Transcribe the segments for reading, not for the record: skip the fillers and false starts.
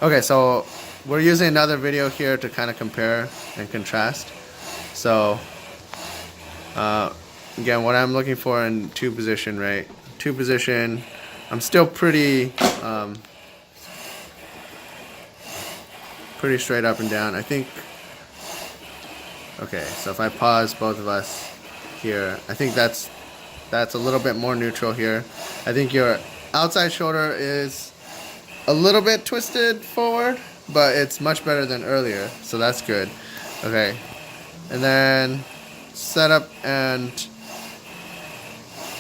Okay, so we're using another video here to kind of compare and contrast. So again, what I'm looking for in two position, right? Two position, I'm still pretty pretty straight up and down. I think. Okay, so if I pause both of us here, I think that's a little bit more neutral here. I think your outside shoulder is a little bit twisted forward, but it's much better than earlier, so that's good. Okay, and then setup and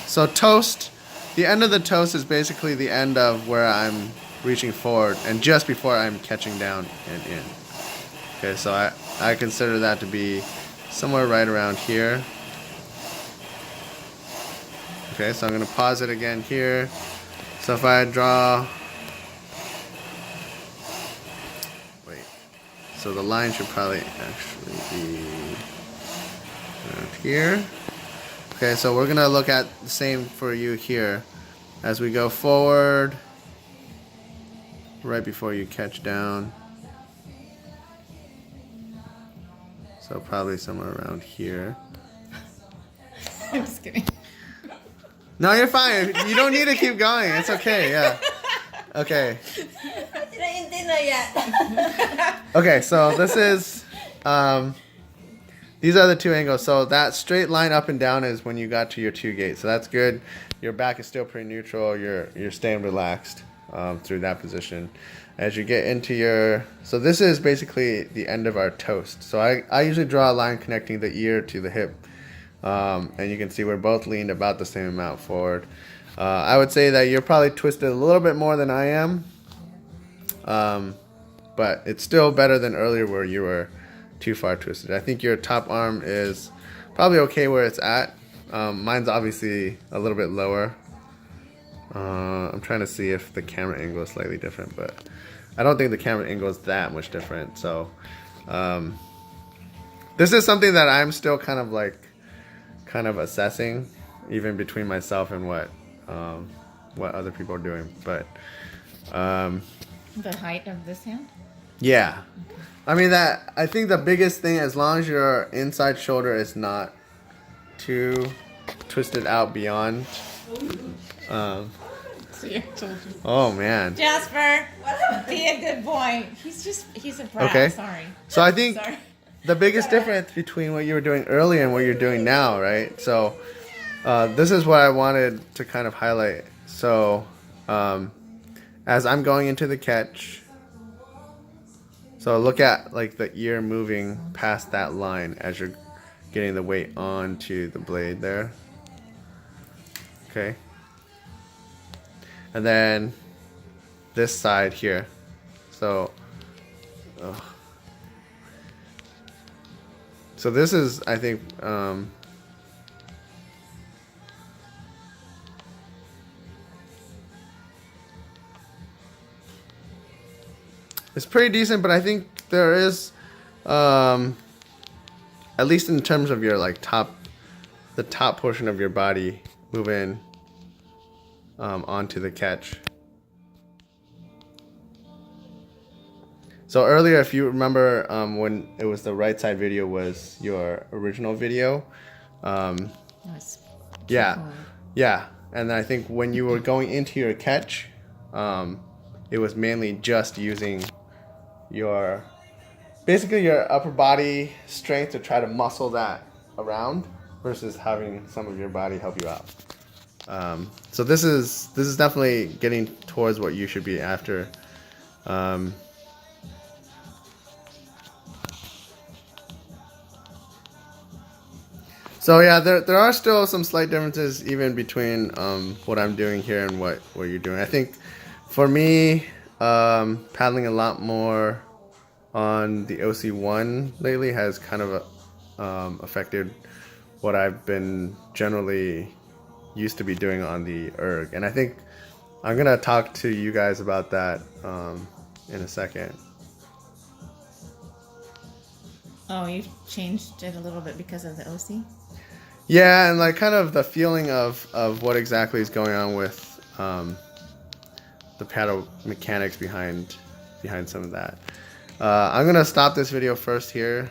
so toast. The end of the toast is basically the end of where I'm reaching forward and just before I'm catching down and in. Okay, so I consider that to be somewhere right around here. Okay, so I'm going to pause it again here. So if I draw, wait, so the line should probably actually be around here. Okay, so we're going to look at the same for you here. As we go forward, right before you catch down. So probably somewhere around here. I'm just kidding. No, you're fine. You don't need to keep going. It's okay. Yeah. Okay. Okay, so this is these are the two angles. So that straight line up and down is when you got to your 2 gate. So that's good. Your back is still pretty neutral. You're staying relaxed through that position. As you get into your, so this is basically the end of our toast. So I usually draw a line connecting the ear to the hip. And you can see we're both leaned about the same amount forward. I would say that you're probably twisted a little bit more than I am. But it's still better than earlier where you were too far twisted. I think your top arm is probably okay where it's at. Mine's obviously a little bit lower. I'm trying to see if the camera angle is slightly different, but I don't think the camera angle is that much different. So this is something that I'm still kind of assessing, even between myself and what other people are doing. But the height of this hand? yeah, I mean I think the biggest thing, as long as your inside shoulder is not too twisted out beyond. See, I told you. Oh man. Jasper, be a good boy. He's a brat. Okay. Sorry. So I think Sorry. the biggest difference between what you were doing earlier and what you're doing now, right? So this is what I wanted to kind of highlight. So as I'm going into the catch, so look at like the ear moving past that line as you're getting the weight onto the blade there. Okay. And then this side here. So so this is, I think, it's pretty decent, but I think there is, at least in terms of your like the top portion of your body moving onto the catch. So earlier, if you remember, when it was the right side video was your original video. Yeah, yeah. And I think when you were going into your catch, it was mainly just using basically your upper body strength to try to muscle that around versus having some of your body help you out. So this is definitely getting towards what you should be after. So yeah, there are still some slight differences even between what I'm doing here and what you're doing. I think for me, paddling a lot more on the OC1 lately has kind of affected what I've been generally used to be doing on the pERG. And I think I'm going to talk to you guys about that in a second. Oh, you've changed it a little bit because of the OC? Yeah, and like kind of the feeling of what exactly is going on with the paddle mechanics behind behind some of that. I'm gonna stop this video first here.